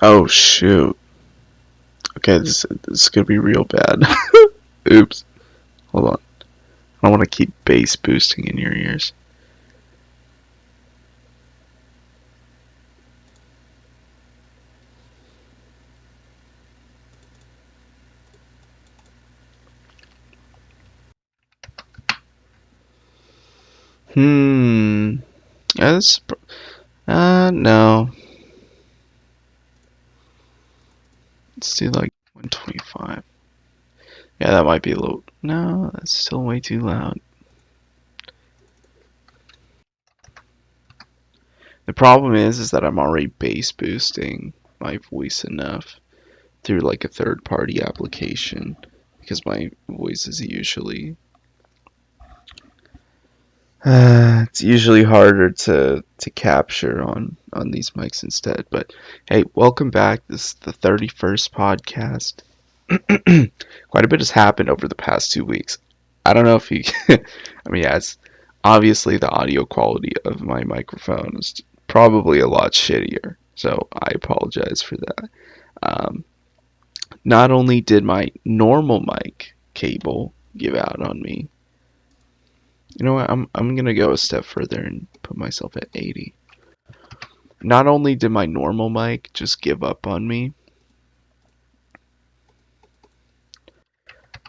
Oh shoot. Okay, this is gonna be real bad. Oops. Hold on. I don't want to keep bass boosting in your ears. Hmm. That's no. Let's do like 125. Yeah, that might be a little. No, that's still way too loud. The problem is that I'm already bass boosting my voice enough through like a third party application because my voice is usually it's usually harder to capture on these mics instead. But hey, welcome back. This is the 31st podcast. Quite a bit has happened over the past 2 weeks. I don't know if you I mean, yeah, it's obviously the audio quality of my microphone is probably a lot shittier. So I apologize for that. Um, Not only did my normal mic cable give out on me, you know what? I'm gonna go a step further and put myself at 80. Not only did my normal mic just give up on me,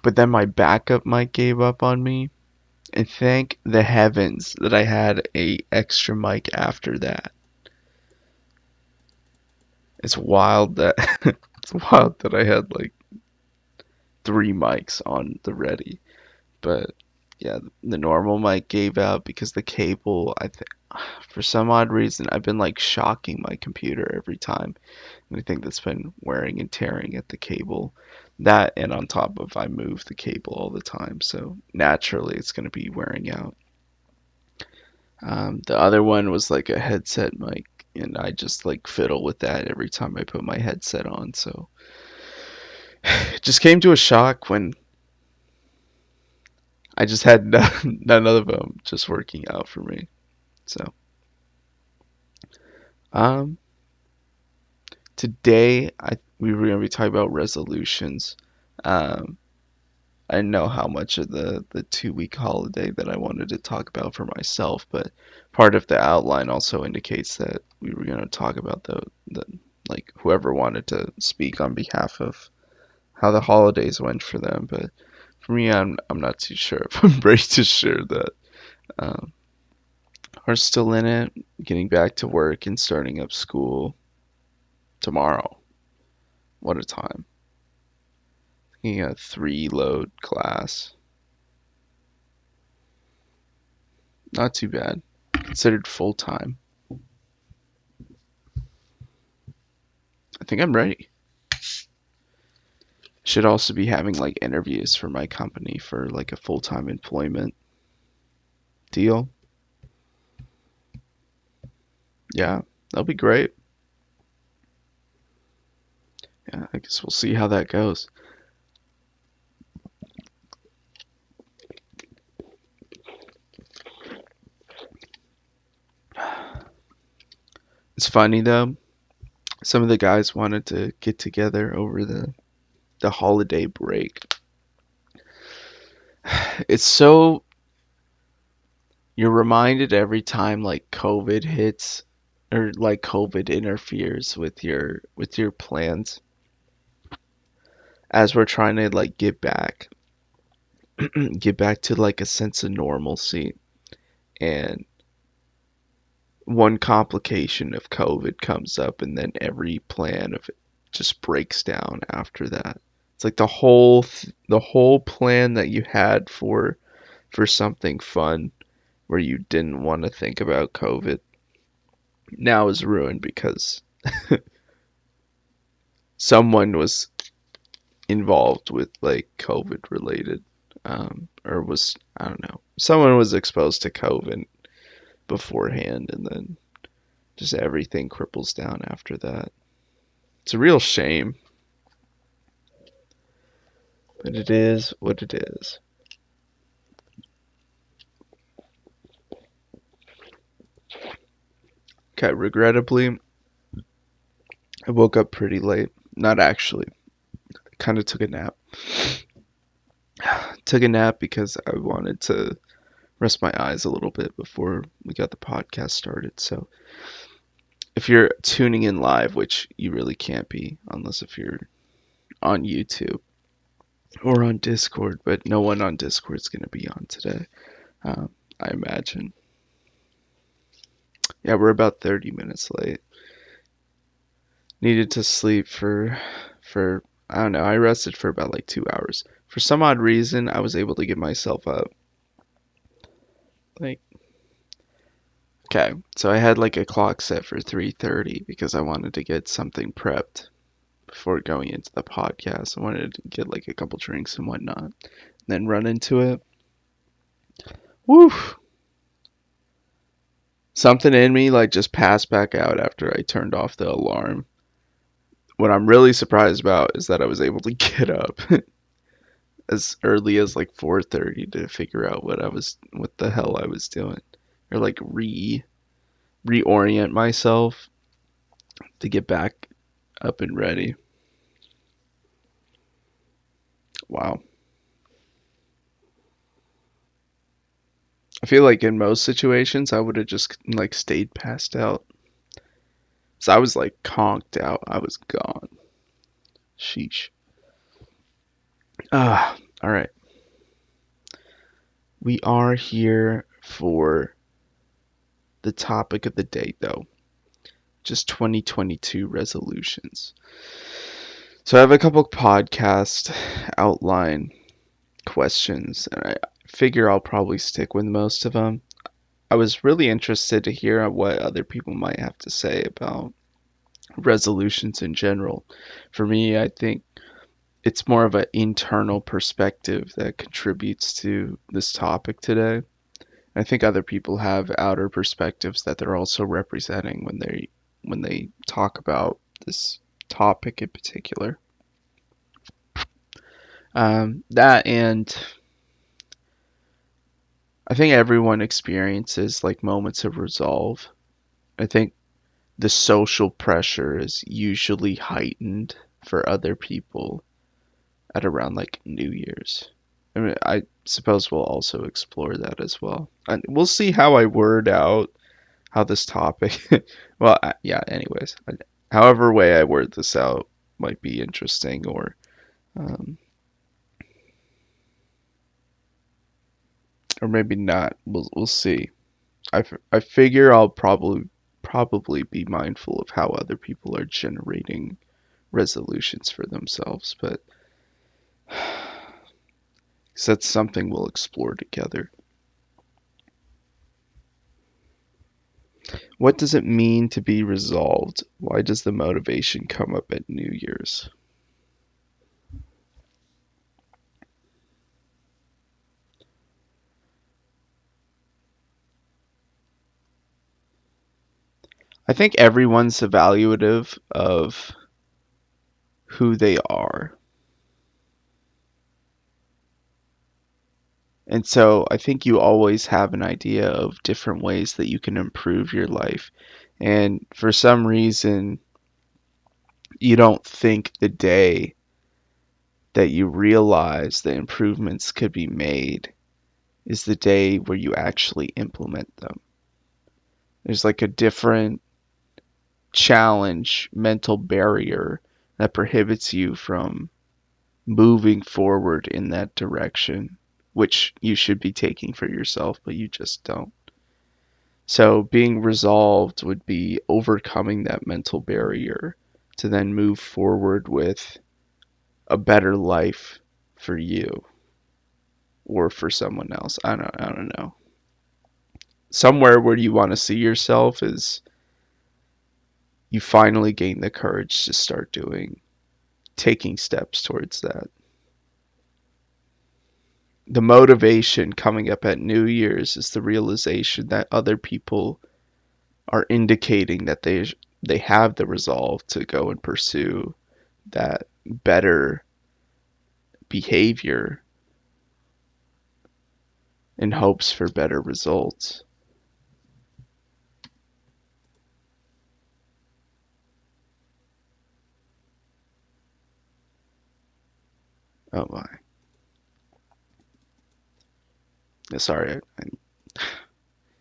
but then my backup mic gave up on me. And thank the heavens that I had a extra mic after that. It's wild that it's wild that I had like three mics on the ready. But yeah, the normal mic gave out because the cable, I think, for some odd reason, I've been like shocking my computer every time. And I think that's been wearing and tearing at the cable. That and on top of I move the cable all the time, so naturally it's going to be wearing out. The other one was like a headset mic, and I just like fiddle with that every time I put my headset on. So it just came to a shock when I just had none of them just working out for me. So um, today we were gonna be talking about resolutions. Um, I didn't know how much of the 2 week holiday that I wanted to talk about for myself, but part of the outline also indicates that we were going to talk about the like whoever wanted to speak on behalf of how the holidays went for them. But for me, I'm not too sure if I'm ready to share that. Um, we're still in it, getting back to work and starting up school tomorrow. What a time! Taking a 3 load class, not too bad, considered full time. I think I'm ready. Should also be having like interviews for my company for like a full-time employment deal. Yeah, that'll be great. Yeah, I guess we'll see how that goes. It's funny though. Some of the guys wanted to get together over the holiday break. It's so you're reminded every time like COVID hits or like COVID interferes with your plans as we're trying to like get back to like a sense of normalcy. And one complication of COVID comes up, and then every plan of it just breaks down after that. It's like the whole plan that you had for something fun where you didn't want to think about COVID now is ruined because someone was involved with like COVID related or was I don't know, someone was exposed to COVID beforehand, and then just everything cripples down after that. It's a real shame, but it is what it is. Okay, regrettably, I woke up pretty late. Not actually. Kind of took a nap. Took a nap because I wanted to rest my eyes a little bit before we got the podcast started. So if you're tuning in live, which you really can't be unless if you're on YouTube or on Discord, but no one on Discord is going to be on today, I imagine. Yeah, we're about 30 minutes late. Needed to sleep for I don't know. I rested for about like 2 hours. For some odd reason, I was able to get myself up. Like, okay, so I had like a clock set for 3:30 because I wanted to get something prepped before going into the podcast. I wanted to get like a couple drinks and whatnot, and then run into it. Woo! Something in me like just passed back out after I turned off the alarm. What I'm really surprised about is that I was able to get up as early as like 4:30 to figure out what the hell I was doing, or like reorient myself to get back up and ready. Wow. I feel like in most situations I would have just like stayed passed out. So I was like conked out. I was gone. Sheesh. All right. We are here for the topic of the day though. Just 2022 resolutions. So I have a couple podcast outline questions, and I figure I'll probably stick with most of them. I was really interested to hear what other people might have to say about resolutions in general. For me, I think it's more of an internal perspective that contributes to this topic today. I think other people have outer perspectives that they're also representing when they talk about this topic in particular. That and I think everyone experiences like moments of resolve. I think the social pressure is usually heightened for other people at around like New Year's. I mean, I suppose we'll also explore that as well. And we'll see how I word out how this topic, well, yeah, anyways, however way I word this out might be interesting um, or maybe not. We'll see. I figure I'll probably be mindful of how other people are generating resolutions for themselves, but that's something we'll explore together. What does it mean to be resolved? Why does the motivation come up at New Year's? I think everyone's evaluative of who they are. And so I think you always have an idea of different ways that you can improve your life. And for some reason, you don't think the day that you realize the improvements could be made is the day where you actually implement them. There's like a different challenge, mental barrier that prohibits you from moving forward in that direction, which you should be taking for yourself, but you just don't. So being resolved would be overcoming that mental barrier to then move forward with a better life for you or for someone else. I don't know. Somewhere where you want to see yourself is you finally gain the courage to start taking steps towards that. The motivation coming up at New Year's is the realization that other people are indicating that they have the resolve to go and pursue that better behavior in hopes for better results. Oh my. Sorry.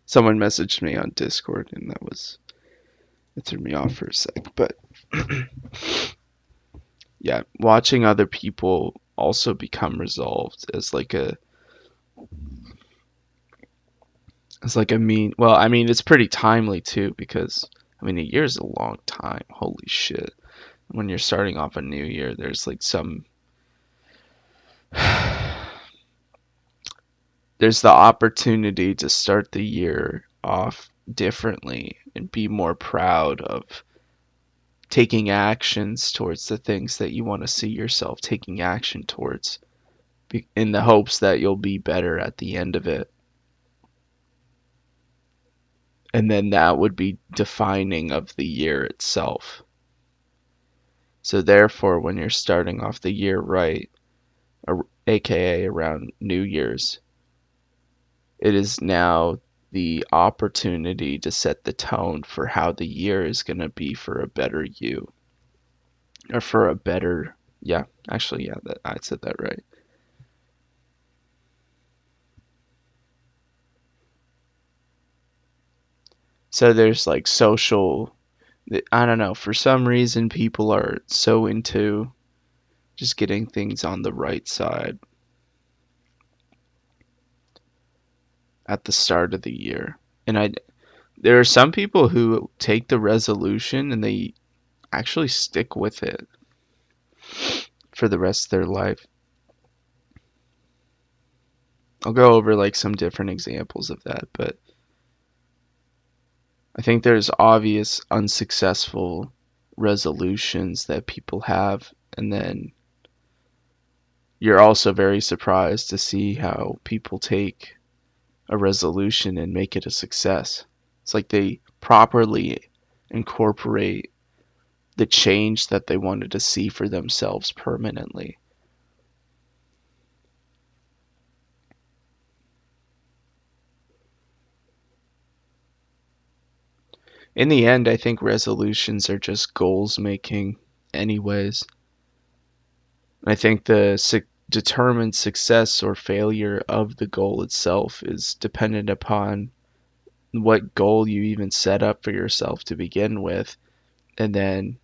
Someone messaged me on Discord and it threw me off for a sec. But yeah, watching other people also become resolved as like a mean, well, I mean, it's pretty timely too because I mean, a year's a long time. Holy shit. When you're starting off a new year, there's like some there's the opportunity to start the year off differently and be more proud of taking actions towards the things that you want to see yourself taking action towards in the hopes that you'll be better at the end of it. And then that would be defining of the year itself. So therefore, when you're starting off the year right, aka around New Year's, it is now the opportunity to set the tone for how the year is going to be for a better you. Or for a better, yeah, actually, yeah, I said that right. So there's like social, I don't know, for some reason people are so into just getting things on the right side at the start of the year. And there are some people who take the resolution and they actually stick with it for the rest of their life. I'll go over like some different examples of that, but I think there's obvious unsuccessful resolutions that people have, and then you're also very surprised to see how people take a resolution and make it a success. It's like they properly incorporate the change that they wanted to see for themselves permanently. In the end, I think resolutions are just goals making, anyways. I think the determined success or failure of the goal itself is dependent upon what goal you even set up for yourself to begin with, and then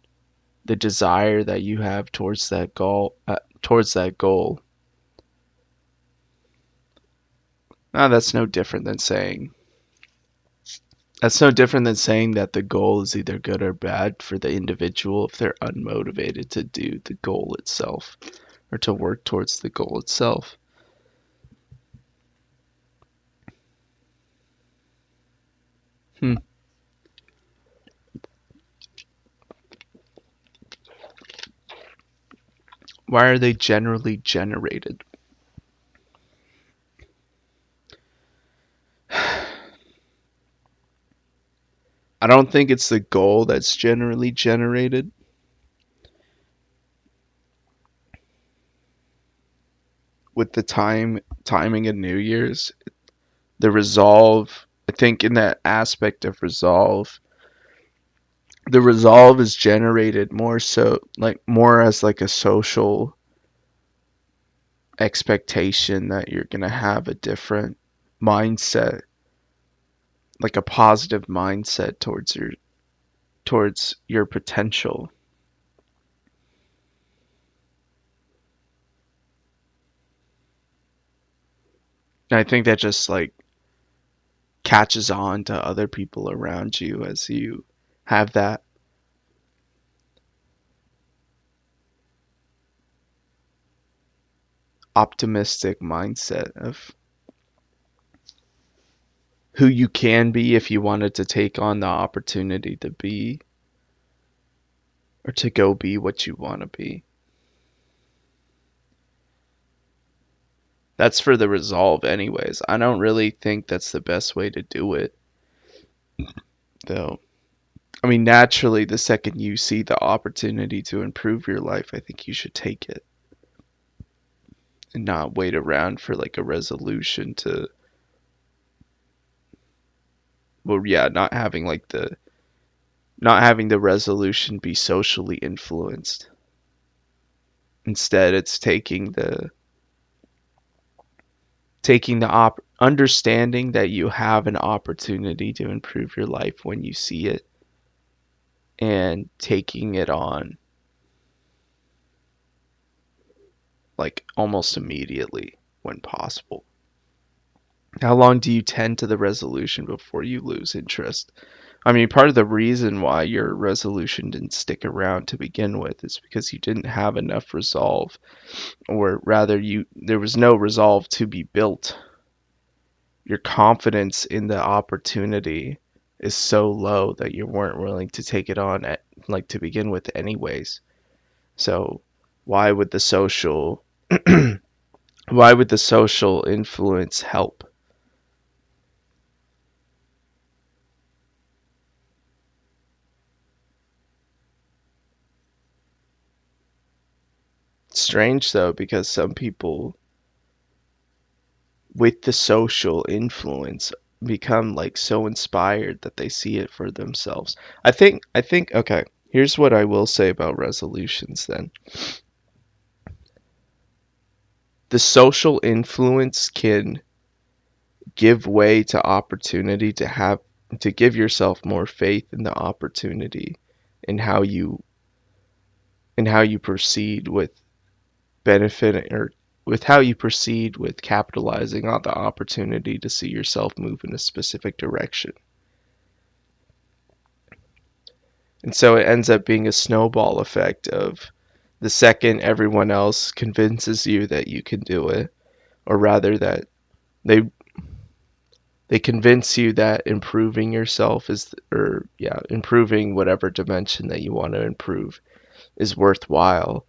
the desire that you have towards that goal. Now, that's no different than saying that the goal is either good or bad for the individual if they're unmotivated to do the goal itself or to work towards the goal itself. Hmm. Why are they generally generated? I don't think it's the goal that's generally generated. With the timing of New Year's, the resolve, I think in that aspect of resolve, the resolve is generated more so like more as like a social expectation that you're going to have a different mindset, like a positive mindset towards your potential. And I think that just like catches on to other people around you as you have that optimistic mindset of who you can be if you wanted to take on the opportunity to be or to go be what you want to be. That's for the resolve, anyways. I don't really think that's the best way to do it, though. I mean, naturally, the second you see the opportunity to improve your life, I think you should take it and not wait around for like a resolution to, well, yeah, not having the resolution be socially influenced. Instead, it's understanding that you have an opportunity to improve your life when you see it, and taking it on like almost immediately when possible. How long do you tend to the resolution before you lose interest? I mean, part of the reason why your resolution didn't stick around to begin with is because you didn't have enough resolve, or rather there was no resolve to be built. Your confidence in the opportunity is so low that you weren't willing to take it on to begin with anyways. So why would the social why would the social influence help? It's strange though, because some people with the social influence become like so inspired that they see it for themselves. I think okay, here's what I will say about resolutions then. The social influence can give way to opportunity to give yourself more faith in the opportunity and how you proceed with benefit or with how you proceed with capitalizing on the opportunity to see yourself move in a specific direction. And so it ends up being a snowball effect of the second everyone else convinces you that you can do it, or rather that they they convince you that improving yourself is, or yeah, improving whatever dimension that you want to improve is worthwhile,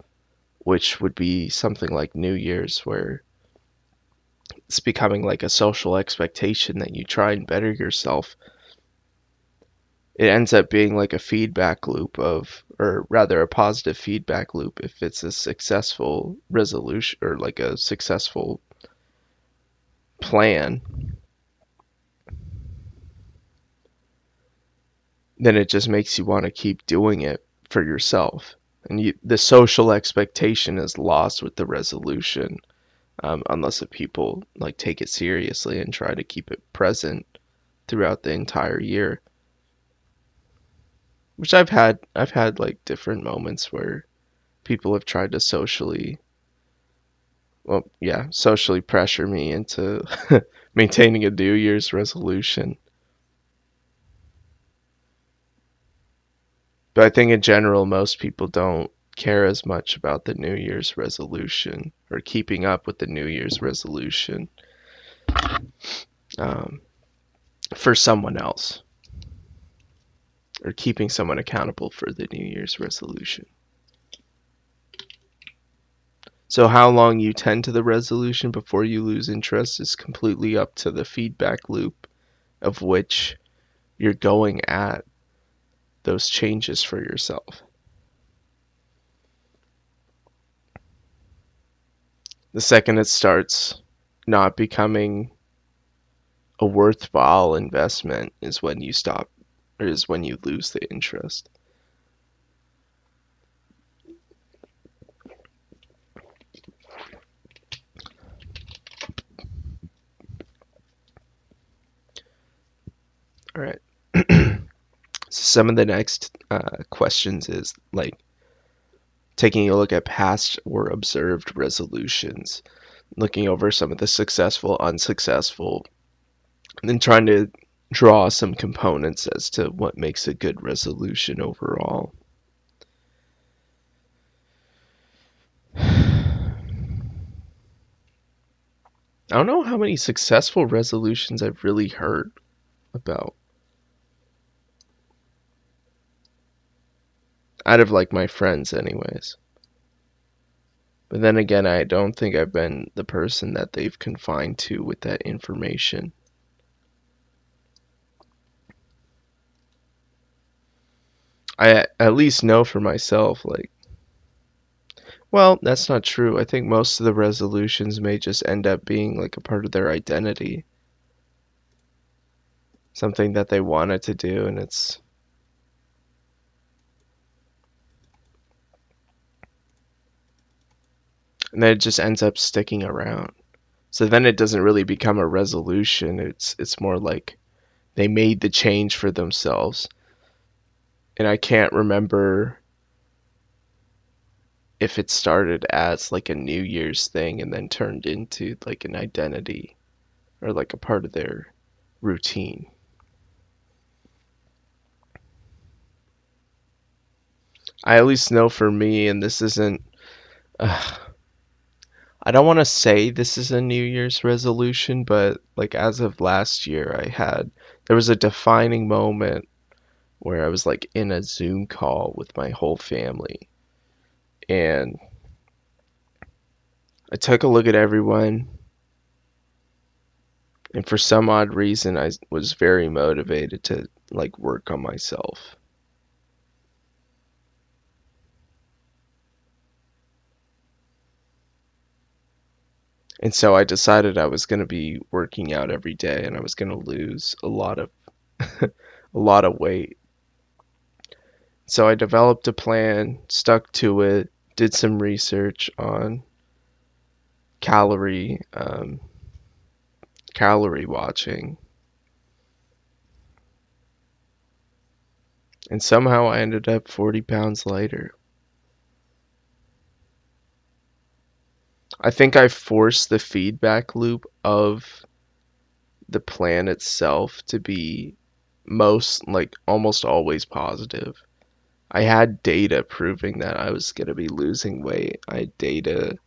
which would be something like New Year's, where it's becoming like a social expectation that you try and better yourself. It ends up being like a feedback loop of, or rather a positive feedback loop if it's a successful resolution or like a successful plan. Then it just makes you want to keep doing it for yourself. And the social expectation is lost with the resolution, unless the people like take it seriously and try to keep it present throughout the entire year. Which I've had like different moments where people have tried to socially pressure me into maintaining a New Year's resolution. But I think in general, most people don't care as much about the New Year's resolution or keeping up with the New Year's resolution, um, for someone else, or keeping someone accountable for the New Year's resolution. So, how long you tend to the resolution before you lose interest is completely up to the feedback loop of which you're going at those changes for yourself. The second it starts not becoming a worthwhile investment is when you stop, or is when you lose the interest. All right. So some of the next questions is like taking a look at past or observed resolutions, looking over some of the successful, unsuccessful, and then trying to draw some components as to what makes a good resolution overall. I don't know how many successful resolutions I've really heard about out of like my friends anyways. But then again, I don't think I've been the person that they've confined to with that information. I at least know for myself, like, well, that's not true. I think most of the resolutions may just end up being like a part of their identity, something that they wanted to do, and it's and then it just ends up sticking around. So then it doesn't really become a resolution. It's more like they made the change for themselves. And I can't remember if it started as like a New Year's thing and then turned into like an identity or like a part of their routine. I at least know for me, and this isn't, I don't want to say this is a New Year's resolution, but like as of last year, there was a defining moment where I was like in a Zoom call with my whole family. And I took a look at everyone, and for some odd reason, I was very motivated to like work on myself. And so I decided I was going to be working out every day and I was going to lose a lot of a lot of weight. So I developed a plan, stuck to it, did some research on calorie calorie watching, and somehow I ended up 40 pounds lighter. I think I forced the feedback loop of the plan itself to be most, like almost always positive. I had data proving that I was going to be losing weight. I had data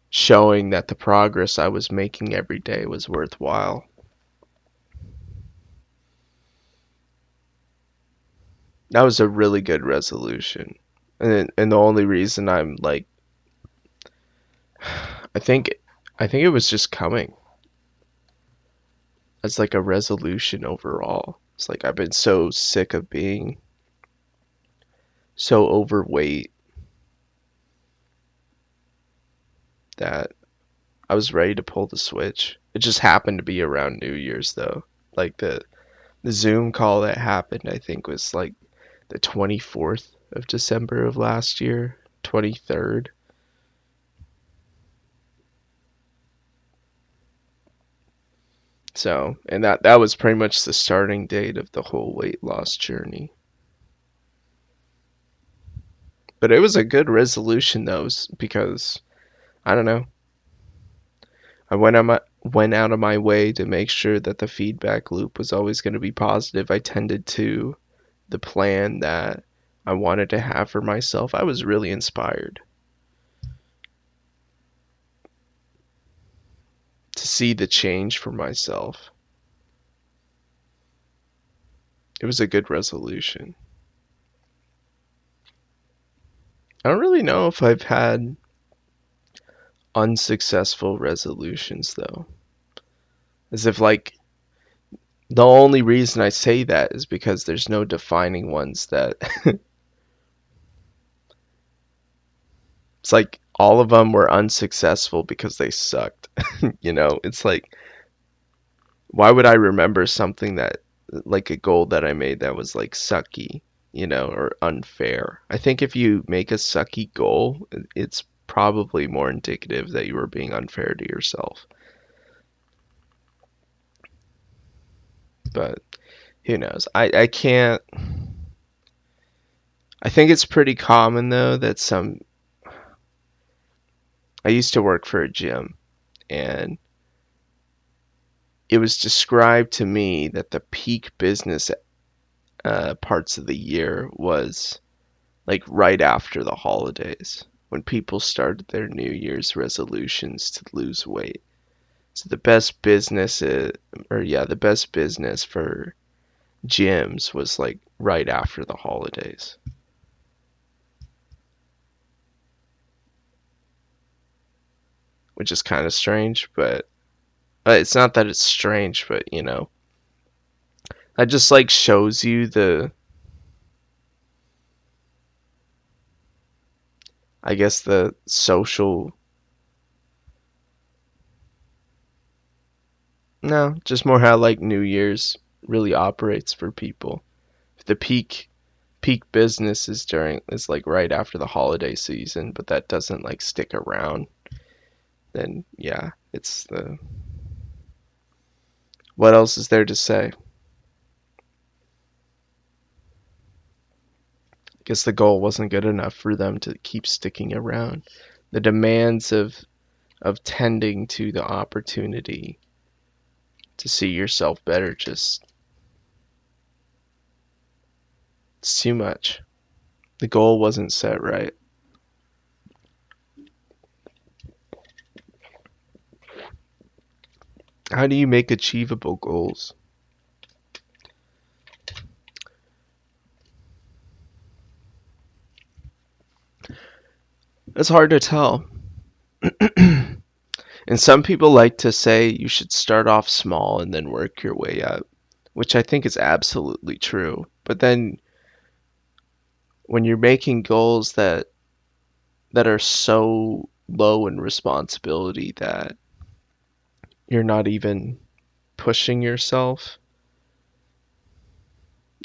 showing that the progress I was making every day was worthwhile. That was a really good resolution. And the only reason I'm like I think I think it was just coming as like a resolution overall. It's like I've been so sick of being so overweight that I was ready to pull the switch. It just happened to be around New Year's though. Like the Zoom call that happened I think was like the 24th of December of last year, 23rd. So, and that was pretty much the starting date of the whole weight loss journey. But it was a good resolution though, because I don't know. Went out of my way to make sure that the feedback loop was always going to be positive. I tended to the plan that I wanted to have for myself. I was really inspired to see the change for myself. It was a good resolution. I don't really know if I've had unsuccessful resolutions though. As if like the only reason I say that is because there's no defining ones that it's like all of them were unsuccessful because they sucked. It's like why would I remember something that like a goal that I made that was like sucky, or unfair? I think if you make a sucky goal, it's probably more indicative that you were being unfair to yourself. But who knows? I can't. I think it's pretty common though that I used to work for a gym and it was described to me that the peak business parts of the year was like right after the holidays when people started their New Year's resolutions to lose weight. So the best business, the best business for gyms was like right after the holidays, which is kind of strange, but it's not that it's strange, but that just like shows you I guess the social, no, just more how like New Year's really operates for people. The peak business is like right after the holiday season, but that doesn't like stick around. then yeah, what else is there to say? I guess the goal wasn't good enough for them to keep sticking around. The demands of tending to the opportunity to see yourself better just it's too much. The goal wasn't set right. How do you make achievable goals? It's hard to tell. And some people like to say you should start off small and then work your way up, which I think is absolutely true. But then when you're making goals that are so low in responsibility that you're not even pushing yourself,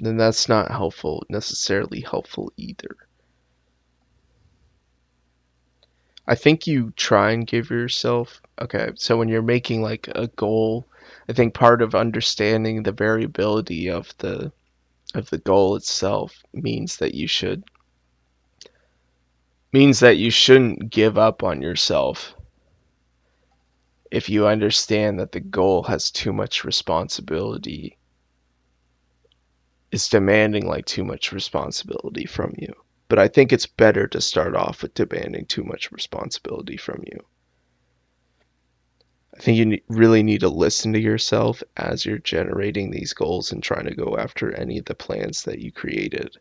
then that's not necessarily helpful either. I think you try and give yourself, okay, so when you're making like a goal, I think part of understanding the variability of the goal itself means that you shouldn't give up on yourself if you understand that the goal has too much responsibility, is demanding like too much responsibility from you. But I think it's better to start off with demanding too much responsibility from you. I think you really need to listen to yourself as you're generating these goals and trying to go after any of the plans that you created.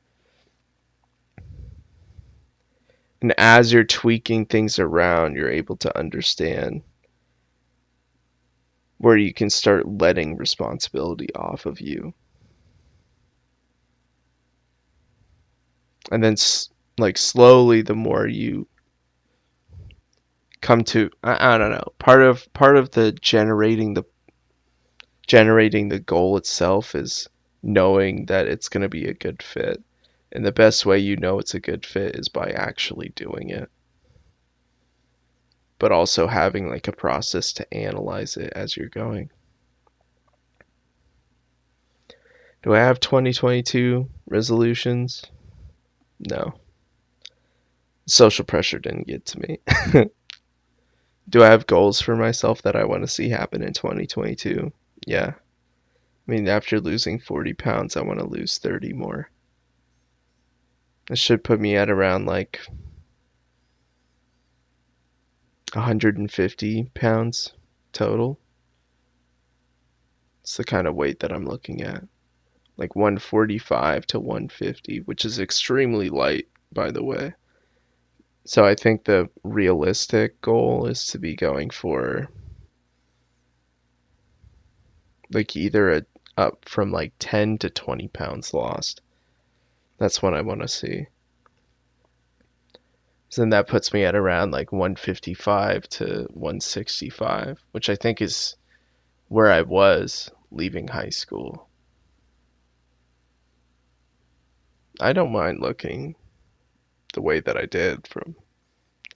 And as you're tweaking things around, you're able to understand where you can start letting responsibility off of you. And then like slowly the more you come to I don't know, part of the generating the goal itself is knowing that it's going to be a good fit. And the best way you know it's a good fit is by actually doing it. But also having like a process to analyze it as you're going. Do I have 2022 resolutions? No. Social pressure didn't get to me. Do I have goals for myself that I want to see happen in 2022? Yeah. I mean, after losing 40 pounds, I want to lose 30 more. It should put me at around like 150 pounds total. It's the kind of weight that I'm looking at. Like 145 to 150, which is extremely light, by the way. So I think the realistic goal is to be going for like either up from like 10 to 20 pounds lost. That's what I want to see. So then that puts me at around like 155 to 165, which I think is where I was leaving high school. I don't mind looking the way that I did from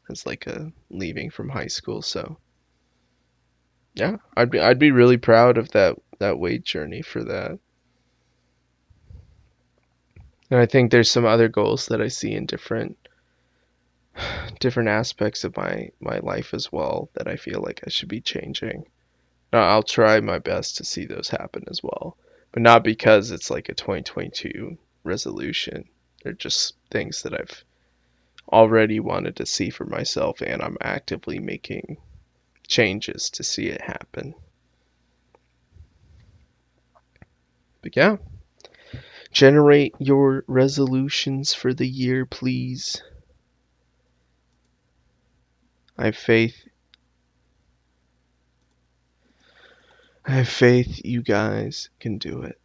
as like a leaving from high school, so yeah, I'd be really proud of that weight journey for that. And I think there's some other goals that I see in different aspects of my life as well that I feel like I should be changing. Now, I'll try my best to see those happen as well, but not because it's like a 2022 resolution. They're just things that I've already wanted to see for myself, and I'm actively making changes to see it happen. But yeah, generate your resolutions for the year, please. I have faith. I have faith you guys can do it.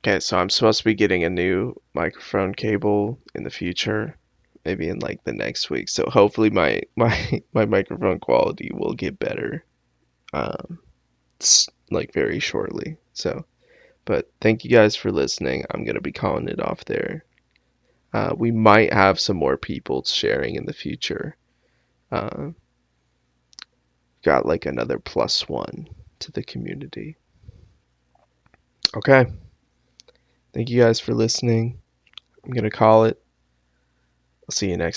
Okay, so I'm supposed to be getting a new microphone cable in the future, maybe in like the next week. So hopefully my microphone quality will get better, um, like very shortly. So, but thank you guys for listening. I'm gonna be calling it off there. We might have some more people sharing in the future. Uh, got like another +1 to the community. Okay. Thank you guys for listening. I'm going to call it. I'll see you next